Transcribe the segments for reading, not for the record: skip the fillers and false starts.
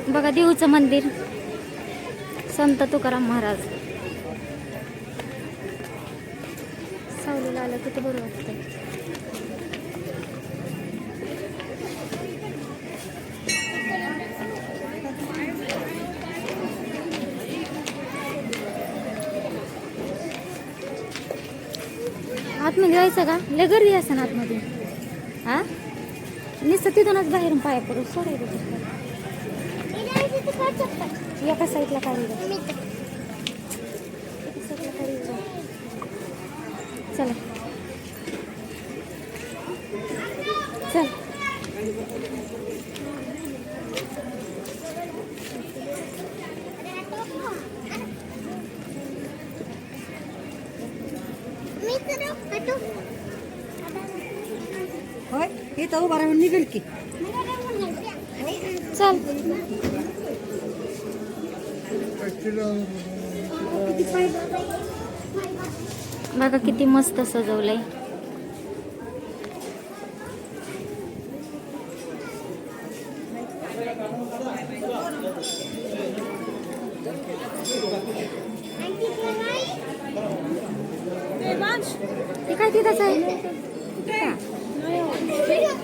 बघा देऊचं मंदिर, संत तुकाराम महाराज. सावलीला आलं किती बरं वाटतं. आतमध्ये जायचं का? लय गर्दी असं ना आतमध्ये. हा नुसतं तिथूनच बाहेरून पाया पडू सोडायचं. एका साईडला काढू चला चल. होय इथं उभा राहून निघेल की. चल. बघा किती मस्त सजवलंय. ते काय तिथंच आहे.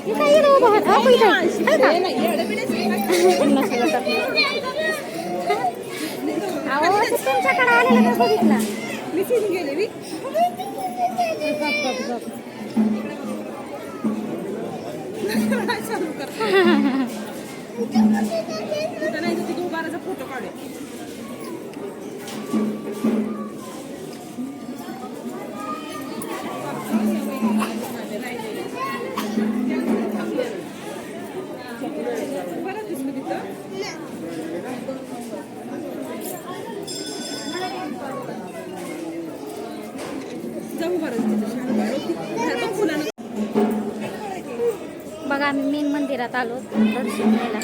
ते काय येणं उभं आहे. आपण इथं आहे का? अहो ते तुमच्याकडे आलेलं का बघितलं. फोटो काढे. बघा आम्ही मेन मंदिरात आलो दर्शन घ्यायला.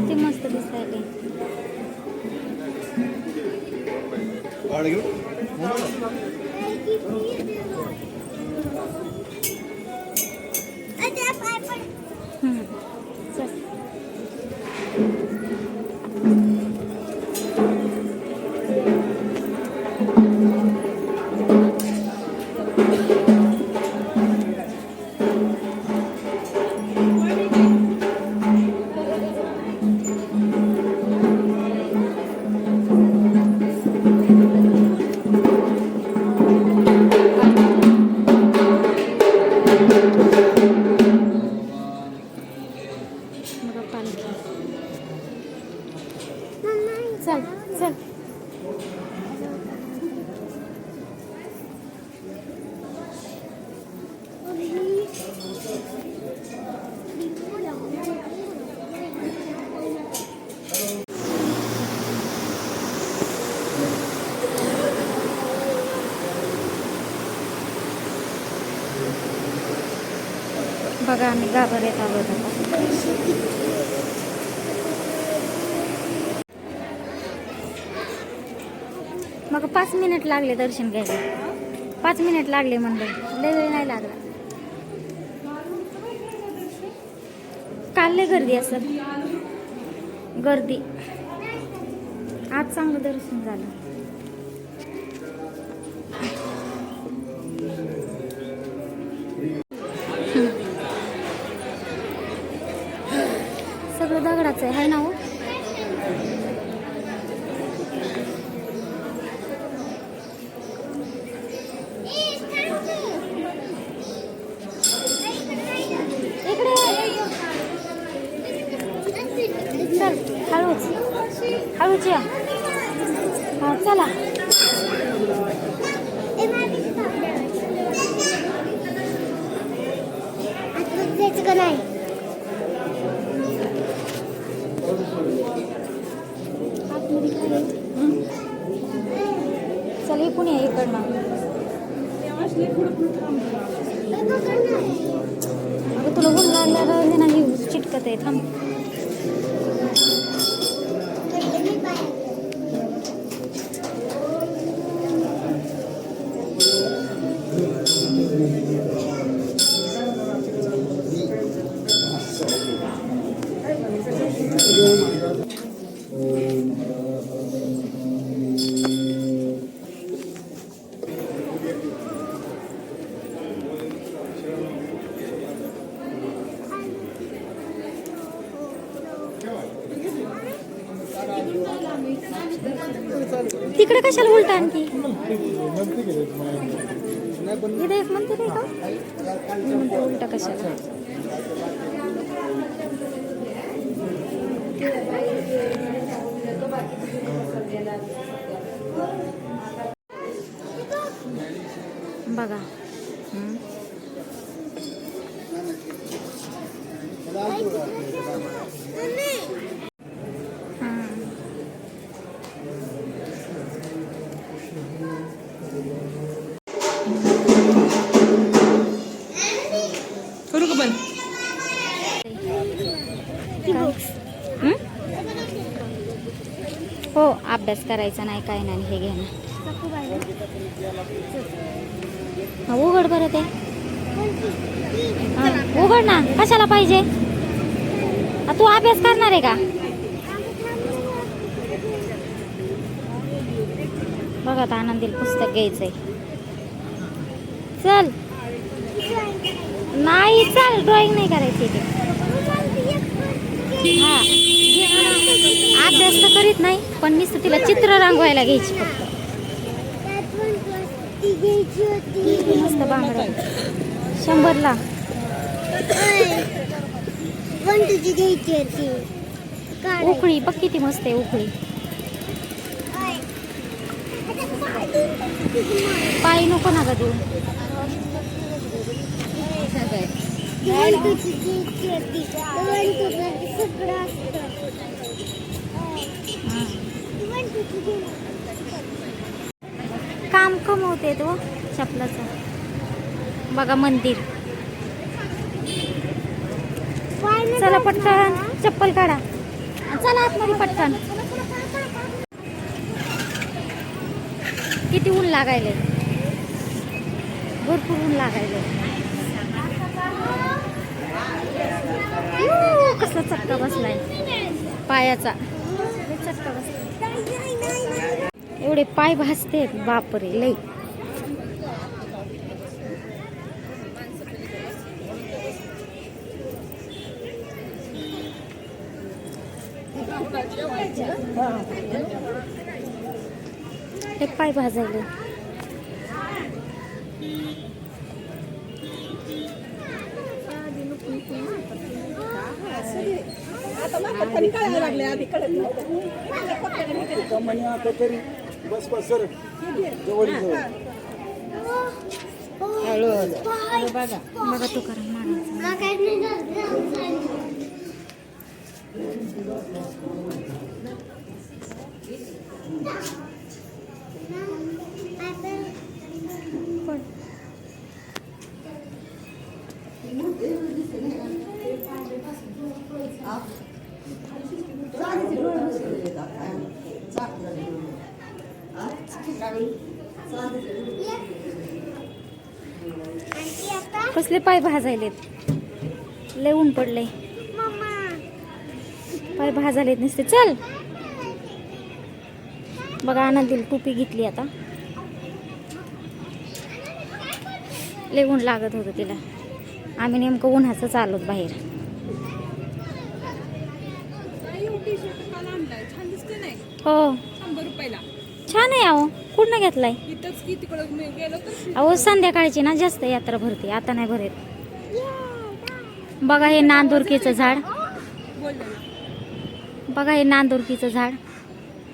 ते मस्त दिसायले. चल चल. बघा आम्ही गाभाऱ्यात आलो होतो. मग 5 मिनिट लागले दर्शन घ्यायला. 5 मिनिट लागले म्हणलं. लय वेळ नाही लागला. काल लय गर्दी असेल. गर्दी. आज चांगलं दर्शन झालं. सगळं दगडाचं आहे ना हो. चल हळूच हळूच या. हा चला. का नाही चल इकडून या इकडनं. अगं तुला ऊन लागल्यावर नाही चिटकत आहे. थांब. तिकडे कशाला उलटा आणखी इथे एक म्हणते नाही का मी म्हणते उलटा कशाला बघा करू का बंद? हो अभ्यास करायचा नाही काय नाही हे घे ना हा, उघड बरं ते हा, उघड ना कशाला पाहिजे तू अभ्यास करणार आहे का बघा आता आनंदीला पुस्तक घ्यायचंय चल नाही चल ड्रॉइंग नाही करायची ते हा अभ्यास तर करीत नाही पण नुसतं तिला चित्र रंगवायला घ्यायची फक्त मस्त बांगडा 100ला उकळी बघ किती मस्त आहे उकळी पायी नको ना का देऊ काम कमवते तो चपलाचं बघा मंदिर चला पटकन चप्पल काढा चला आतमध्ये पटकन किती ऊन लागायले भरपूर ऊन लागायले कसला चटका बसलाय पायाचा चटका बसलाय एवढे पाय भासते बापरे लई ते पाय भाजायले बस बस सर बघा तो करा मारायचा कसले पाय भाजायलेत लय ऊन पडले पाय भाजायलेत नुसते चल बघा आनंदीला टोपी घेतली आता लय ऊन लागत होतं तिला आम्ही नेमकं उन्हाचं चालवत बाहेर हो 100 रुपयाला छान आहे अहो कुठनं घेतलाय इथंच की तिकडं गेलो तर अहो संध्याकाळची ना जास्त यात्रा भरते आता नाही भरत बघा हे नांदुरकीचं झाड बोललो बघा हे नांदुरकीचं झाड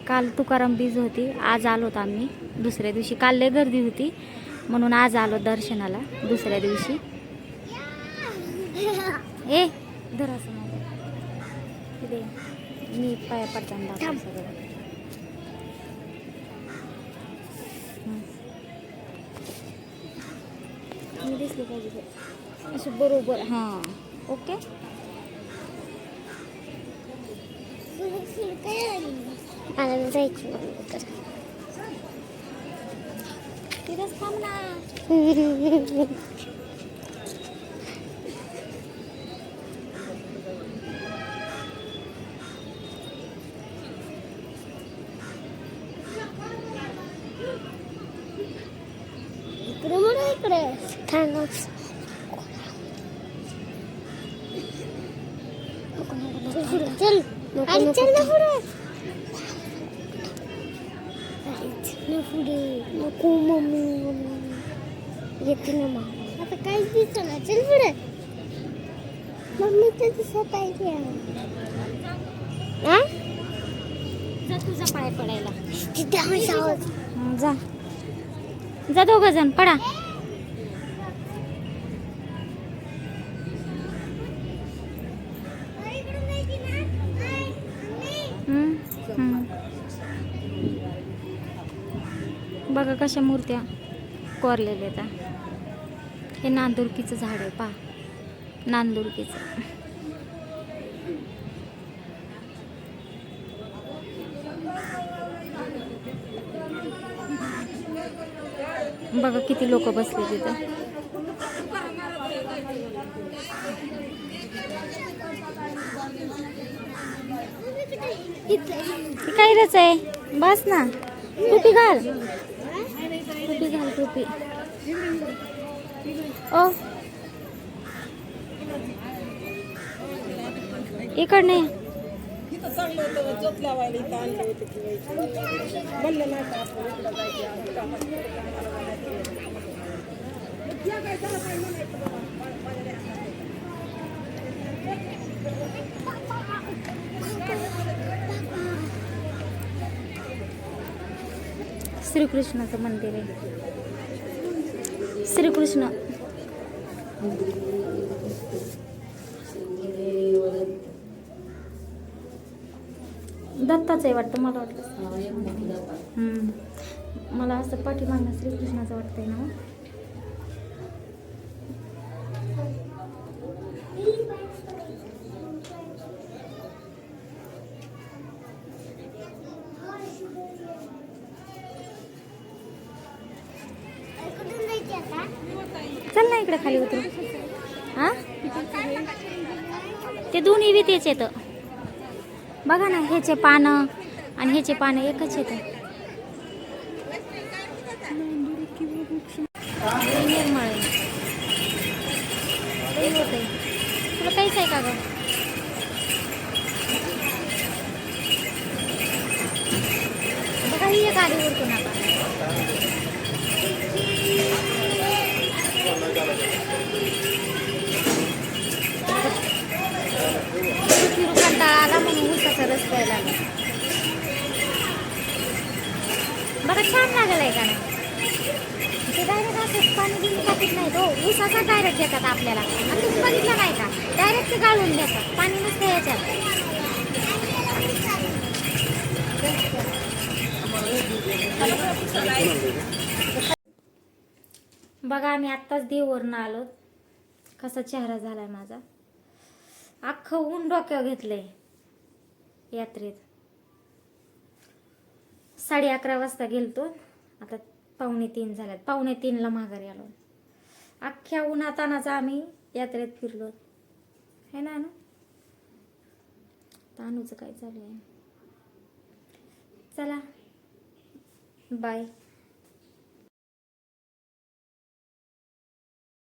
काल तुकाराम बीज होती आज आलोत आम्ही दुसऱ्या दिवशी काल लय गर्दी होती म्हणून आज आलो दर्शनाला दुसऱ्या दिवशी ए धर असं इथे मी पाया पडताना दाखव सगळं मी दिसली पाहिजे असं बरोबर हां ओके मला जायचं तर तिथंच थांब ना इकडे थॅनोस चल अरे चल ना पुढे नको मम्मी येते ना मग आता काहीच दिसत ना चल पुढे मम्मी तर दिसत आहे जा तुझा पाय पडायला. तिथे आवाज जा जा दोघं जण पडा. बघा कशा मूर्त्या कोरलेल्या आहेत. हे नांदुरकीचं झाड आहे पहा, नांदुरकीचं. बघा किती लोक बसले तिथं. काय रच आहे बस ना. टोपी घाल, टोपी घाल, टोपी. ओ इकडे इथं चांगलं होतं जोत लावायला इथं आणलं होतं की म्हणलं नाही का आपण इकडं जायचं श्रीकृष्णाचं मंदिर आहे. श्रीकृष्ण दत्ताचं आहे वाटतं, मला वाटतं. मला असं पाठीमागणं श्रीकृष्णाचं वाटतंय ना. चल ना इकडे खाली उतरू. हा ते दोन्ही बी तेच येतं बघा ना. ह्याचे पानं आणि ह्याचे पानं एकच येतं. निर्मळ आहे. तुला काहीच आहे का ग. बघा ही एक आली उरतो नका. कंटाळा आला म्हणून उसाचा रस प्यायला आला. बघा छान लागलं आहे का नाही. ते डायरेक्ट असं पाणी बिनी टाकत नाही तो उसाचा डायरेक्ट देतात आपल्याला. आणि तुम्ही बघितलं नाही का डायरेक्ट ते गाळून देतात पाणी नसतं याच्यात. बघा आम्ही आत्ताच देववरून आलो. कसा चेहरा झालाय माझा. अख्खं ऊन डोक्यावर घेतलंय यात्रेत. 11:30 वाजता गेलतो, आता 2:45 झाल्यात. 2:45ला माघारी आलो. अख्ख्या उन्हातानाचा आम्ही यात्रेत फिरलो है ना. तानूचं काय चालू आहे. चला बाय.